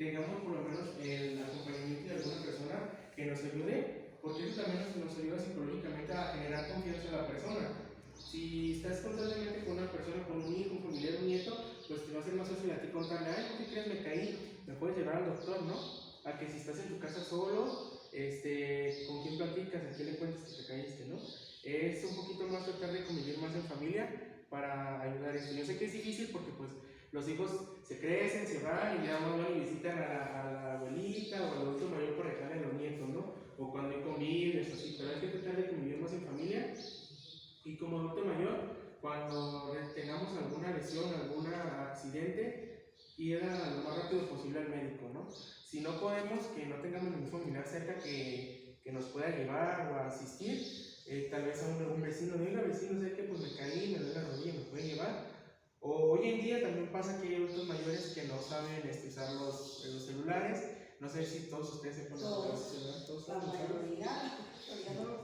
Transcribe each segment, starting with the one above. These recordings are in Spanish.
tengamos por lo menos el acompañamiento de alguna persona que nos ayude, porque eso también nos ayuda psicológicamente a generar confianza en la persona. Si estás constantemente con una persona, con un hijo, un familiar, un nieto, pues te va a ser más fácil a ti contarle, ay, ¿qué crees? Me caí, me puedes llevar al doctor, ¿no? A que si estás en tu casa solo, ¿con quién platicas? ¿A quién le cuentas que te caíste, no? Es un poquito más tratar de convivir más en familia para ayudar esto. Yo sé que es difícil porque pues los hijos se crecen, se van y ya van y visitan a la abuelita o al adulto mayor por dejarle a los nietos, ¿no? O cuando hay convivios, así, pero hay que tratar de convivir más en familia. Y como adulto mayor, cuando tengamos alguna lesión, algún accidente, ir lo más rápido posible al médico, ¿no? Si no podemos, que no tengamos ningún familiar cerca que nos pueda llevar o asistir, tal vez a un vecino, diga vecino, sé que pues me caí, me duele la rodilla, me puede llevar. O hoy en día también pasa que hay adultos mayores que no saben usar los celulares. No sé si todos ustedes se ponen los celulares, todos saben usarlos.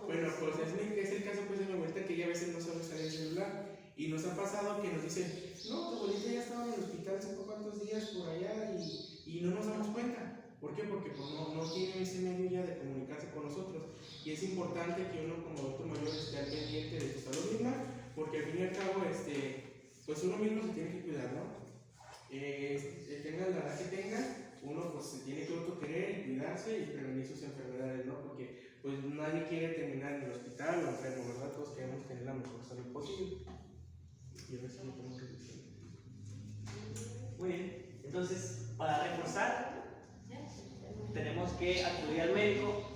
Bueno, pues es el caso pues de mi abuelita, que ella a veces no sabe usar el celular. Y nos ha pasado que nos dicen, no, tu abuelita ya estaba en el hospital hace cuántos días por allá y no nos damos cuenta. ¿Por qué? Porque pues, no tiene ese medio ya de comunicarse con nosotros. Y es importante que uno como adulto mayor esté al pendiente de su salud misma, porque al fin y al cabo, pues uno mismo se tiene que cuidar, ¿no? Tenga la edad que tenga, uno pues se tiene que autoquerer y cuidarse y prevenir sus enfermedades, ¿no? Porque pues nadie quiere terminar en el hospital o enfermo, ¿verdad? Todos queremos tener la mejor salud posible. Y a ver si no tenemos que decir. Muy bien, entonces para reforzar tenemos que acudir al médico.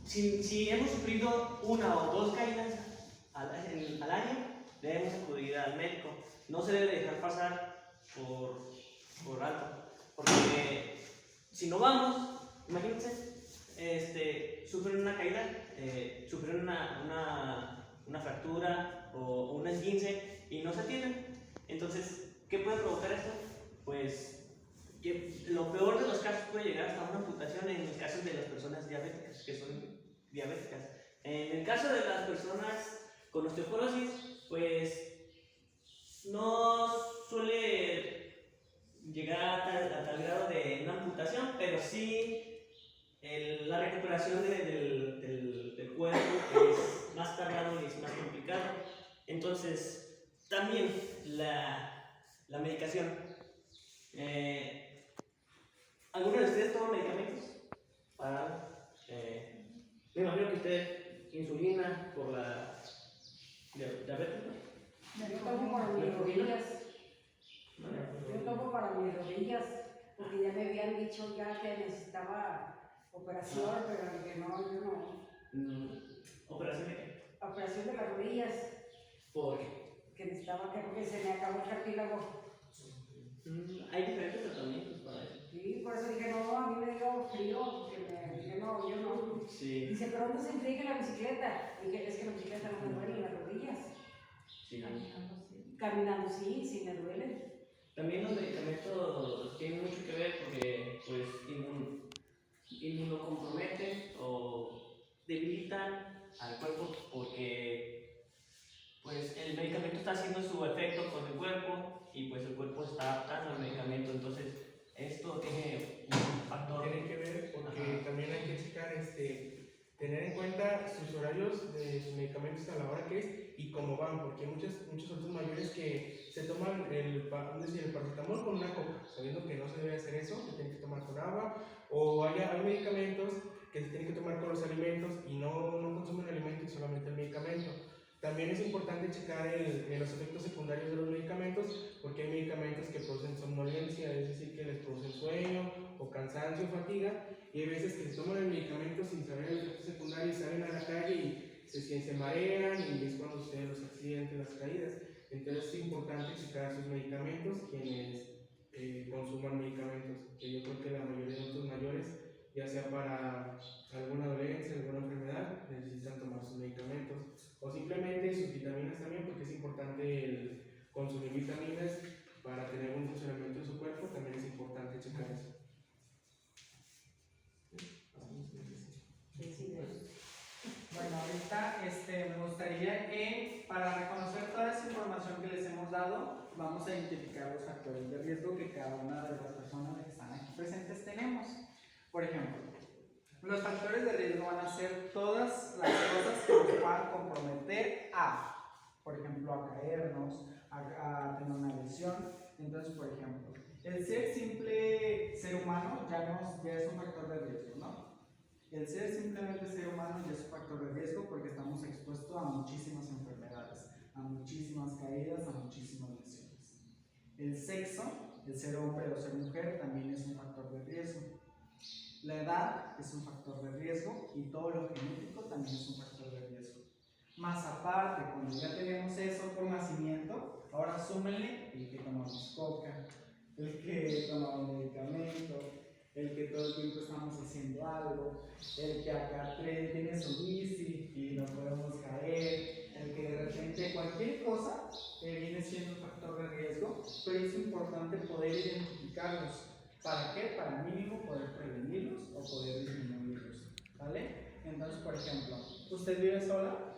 Si hemos sufrido una o dos caídas al año, debemos acudir al médico. No se debe dejar pasar por alto, porque si no vamos, imagínense, sufren una caída, sufren una fractura o un esguince y no se atienden. Entonces, ¿qué puede provocar esto? Pues que lo peor de los casos puede llegar hasta una amputación en el caso de las personas diabéticas, que son diabéticas. En el caso de las personas con osteoporosis, pues no suele llegar a tal grado de una amputación, pero sí la recuperación del cuerpo es más tardado y es más complicado. Entonces, también la medicación. ¿Alguno de ustedes toma medicamentos? Me imagino que usted insulina por la diabetes, ¿no? Yo tomo para mis rodillas. Yo tomo para mis rodillas, porque ya me habían dicho ya que necesitaba operación, pero que no, yo no. ¿Operación de qué? Operación de las rodillas. ¿Por qué? Que necesitaba que se me acabó el cartílago. Hay diferentes tratamientos para eso. Sí, por eso dije, no, a mí me dio frío, que me dije, no, yo no. Sí. Dice, pero ¿dónde se enfría la bicicleta? Dije, es que la bicicleta no me duele las rodillas. Sí. Caminando, sí, sí me duele. También los medicamentos tienen mucho que ver porque pues inmunocomprometen o debilitan al cuerpo, porque pues el medicamento está haciendo su efecto con el cuerpo y pues el cuerpo está adaptando al medicamento. Entonces esto tiene un factor. Tiene que ver porque también hay que checar, tener en cuenta sus horarios de sus medicamentos a la hora que es y cómo van, porque hay muchos adultos mayores que se toman el paracetamol con una coca, sabiendo que no se debe hacer eso, que tienen que tomar con agua, o hay medicamentos que se tienen que tomar con los alimentos y no consumen alimento y solamente el medicamento. También es importante checar los efectos secundarios de los medicamentos, porque hay medicamentos que producen somnolencia, es decir, que les producen sueño o cansancio, fatiga, y hay veces que se toman el medicamento sin saber el efecto secundario y salen a la calle y se marean, y es cuando suceden los accidentes, las caídas. Entonces es importante checar sus medicamentos, quienes consuman medicamentos, que yo creo que la mayoría de adultos mayores, ya sea para alguna dolencia, alguna enfermedad, necesitan tomar sus medicamentos, o simplemente sus vitaminas también, porque es importante el consumir vitaminas para tener un funcionamiento de su cuerpo, también es importante checar eso. Bueno, ahorita me gustaría que para reconocer toda esa información que les hemos dado, vamos a identificar los factores de riesgo que cada una de las personas que están presentes tenemos. Por ejemplo, los factores de riesgo van a ser todas las cosas que nos puedan comprometer por ejemplo, a caernos, a tener una lesión. Entonces, por ejemplo, el simple ser humano ya es un factor de riesgo, ¿no? El ser simplemente ser humano ya es un factor de riesgo porque estamos expuestos a muchísimas enfermedades, a muchísimas caídas, a muchísimas lesiones. El sexo, el ser hombre o ser mujer, también es un factor de riesgo. La edad es un factor de riesgo y todo lo genético también es un factor de riesgo. Más aparte, cuando ya tenemos eso por nacimiento, ahora súmenle el que tomamos coca, el que tomamos medicamento, el que todo el tiempo estamos haciendo algo, el que acá tiene su bici y no podemos caer, el que de repente cualquier cosa viene siendo un factor de riesgo, pero es importante poder identificarlos. ¿Para qué? Para mínimo poder prevenirlos o poder disminuirlos, ¿vale? Entonces, por ejemplo, ¿usted vive sola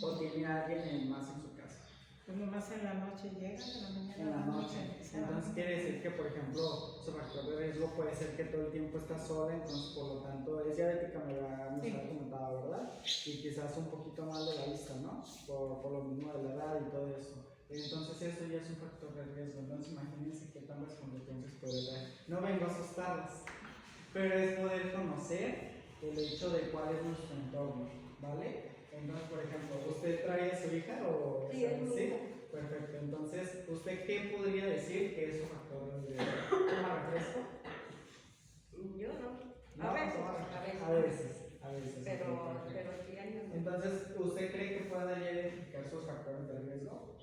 o tiene a alguien más en su casa? Pues nomás en la noche llega, en la mañana. En la noche. Entonces quiere decir que, por ejemplo, su factor de riesgo puede ser que todo el tiempo está sola, entonces por lo tanto es diabética, me lo Sí. ha comentado, ¿verdad? Y quizás un poquito mal de la vista, ¿no? Por lo mismo de la edad y todo eso. Entonces eso ya es un factor de riesgo. Entonces imagínense qué tan las consecuencias puede dar. No vengo a asustarlas, pero es poder conocer el hecho de cuál es nuestro entorno, ¿vale? Entonces, por ejemplo, ¿usted trae a su hija o...? Sí, es mi hija. Perfecto. Entonces, ¿usted qué podría decir que es su factor de riesgo? ¿Toma refresco? Yo no. No, A veces, toma a veces. A veces. Pero Ok, perfecto. diario no. Entonces, ¿usted cree que pueda ya identificar sus factores de riesgo?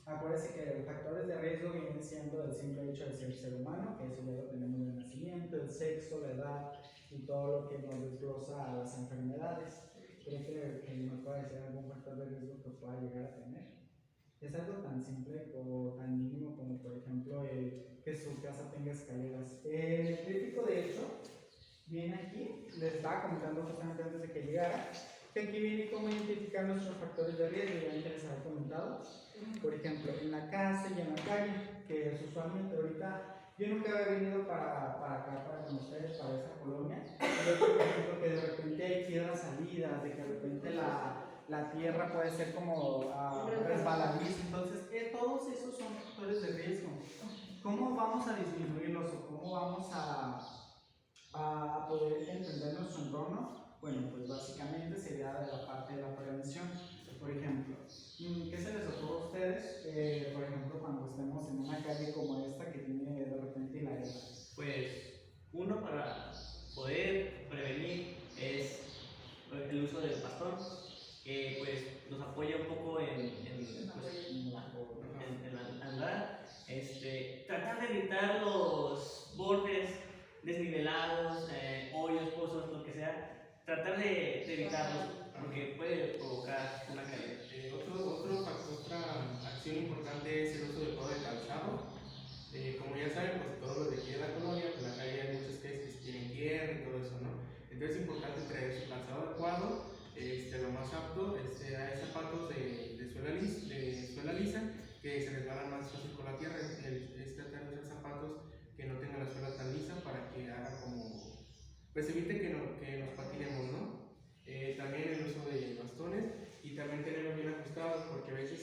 Acuérdese que los factores de riesgo vienen siendo el simple hecho de ser humano, que eso ya lo tenemos de nacimiento, el sexo, la edad y todo lo que nos desglosa a las enfermedades. ¿Cree que nos pueda decir algún factor de riesgo que pueda llegar a tener? Es algo tan simple o tan mínimo como, por ejemplo, que su casa tenga escaleras. El crítico, de hecho, viene aquí, les estaba comentando justamente antes de que llegara, que aquí viene cómo identificar nuestros factores de riesgo, ya antes les había comentado. Por ejemplo, en la casa y en la calle, que es usualmente ahorita, yo nunca había venido para acá, para con ustedes, para esta colonia, pero por ejemplo que de repente hay piedras salidas, de que de repente la tierra puede ser como resbaladiza, entonces todos esos son factores de riesgo. ¿Cómo vamos a disminuirlos o cómo vamos a poder entender nuestro entorno? Bueno, pues básicamente sería de la parte de la prevención. Por ejemplo, ¿qué se les ocurre a ustedes? Por ejemplo, cuando estemos en una calle como esta que tiene de repente hiladera. Pues uno para poder prevenir es el uso del bastón, que pues nos apoya un poco en andar. Tratar de evitar los bordes desnivelados, hoyos, pozos, lo que sea. Tratar de evitarlos porque puede provocar una caída. Otra acción importante es el uso adecuado de calzado. Como ya saben, pues todos los de aquí de la colonia, pues en la calle hay muchas calles que tienen tierra y todo eso, ¿no? Entonces es importante traer su calzado adecuado, lo más apto. Hay zapatos de suela lisa que se resbalan más fácil con la tierra. Es tratar de usar zapatos que no tengan la suela tan lisa para que haga como, pues evite que nos patinemos, ¿no? También el uso de bastones y también tenerlos bien ajustados, porque a veces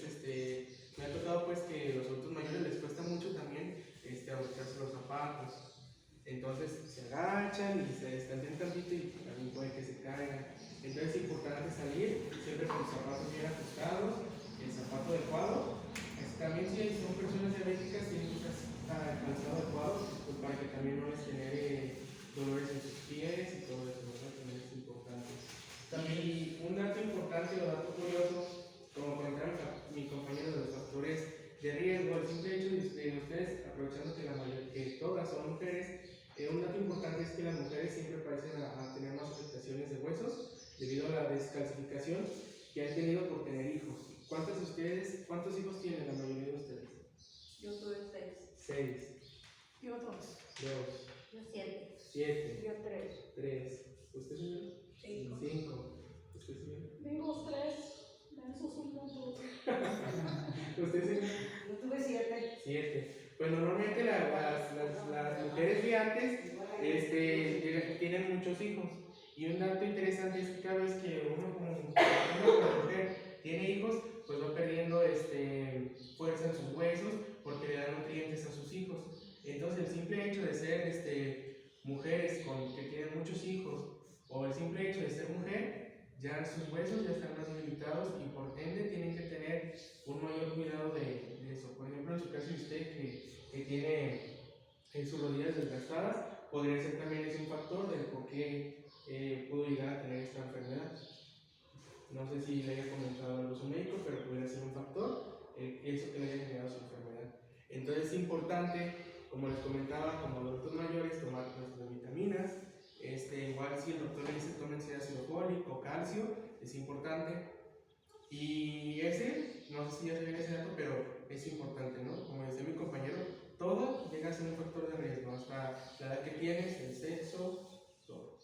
me ha tocado pues que a los adultos mayores les cuesta mucho también abrocharse los zapatos. Entonces se agachan y se estantean tantito y también puede que se caigan. Entonces es importante salir siempre con los zapatos bien ajustados, el zapato adecuado. También si son personas diabéticas tienen que usar el calzado adecuado pues para que también no les genere dolores en sus pies y todo eso, ¿verdad? También es importante. También un dato importante o dato curioso, como comentaron mi compañero de los factores de riesgo, el simple hecho de ustedes, aprovechando que todas son mujeres, un dato importante es que las mujeres siempre parecen a tener más afectaciones de huesos debido a la descalcificación que han tenido por tener hijos. ¿Cuántos hijos tienen la mayoría de ustedes? Yo tuve 6. 6. Yo 2. 2. Yo 7. 7. Yo 3. 3. ¿Usted, señor? 5. 5. ¿Usted, señor? Vimos 3. Esos son puntos. ¿Usted, señor? Yo tuve 7. 7. Pues normalmente las mujeres viajan antes tienen muchos hijos. Y un dato interesante es que cada vez que uno como mujer tiene hijos, pues va perdiendo fuerza en sus huesos porque le dan nutrientes a sus hijos. Entonces el simple hecho de ser mujeres que tienen muchos hijos, o el simple hecho de ser mujer, ya sus huesos ya están más limitados y por ende tienen que tener un mayor cuidado de eso. Por ejemplo, en su caso de usted que tiene sus rodillas desgastadas, podría ser también ese un factor del por qué pudo llegar a tener esta enfermedad. No sé si le haya comentado algo su médico, pero pudiera ser un factor eso que le haya generado su enfermedad. Entonces es importante, como les comentaba, como adultos mayores, tomar nuestras vitaminas. Igual si el doctor le dice tómense ácido fólico o calcio, es importante. Y no sé si ya se viene ese dato, pero es importante, ¿no? Como decía mi compañero, todo llega a ser un factor de riesgo, hasta la edad que tienes, el sexo, todo.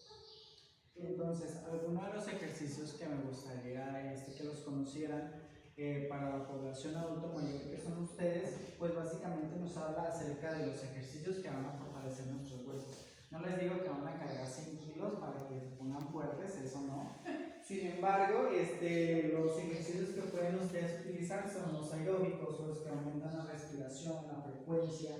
Entonces, algunos de los ejercicios que me gustaría que los conocieran para la población adulto mayor que son ustedes, pues básicamente nos habla acerca de los ejercicios que van a fortalecer nuestros huesos. No les digo que van a cargar 100 kilos para que se pongan fuertes, eso no. Sin embargo, los ejercicios que pueden ustedes utilizar son los aeróbicos, los que aumentan la respiración, la frecuencia,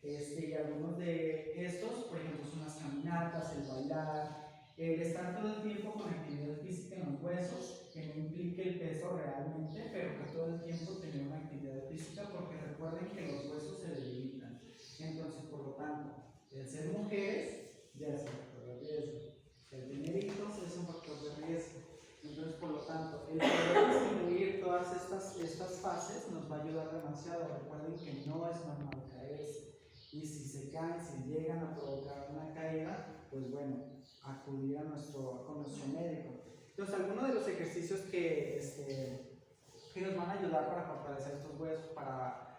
y algunos de estos, por ejemplo, son las caminatas, el bailar, el estar todo el tiempo con actividad física en los huesos, que no implique el peso realmente, pero que todo el tiempo tener una actividad física, porque recuerden que los huesos se debilitan. Entonces, por lo tanto, el ser mujeres ya es un factor de riesgo, el tener hijos es un factor de riesgo. Entonces, por lo tanto, el poder disminuir todas estas fases nos va a ayudar demasiado. Recuerden que no es normal caerse, y si se caen, si llegan a provocar una caída, pues bueno, acudir con nuestro médico. Entonces, algunos de los ejercicios que nos van a ayudar para fortalecer estos huesos, para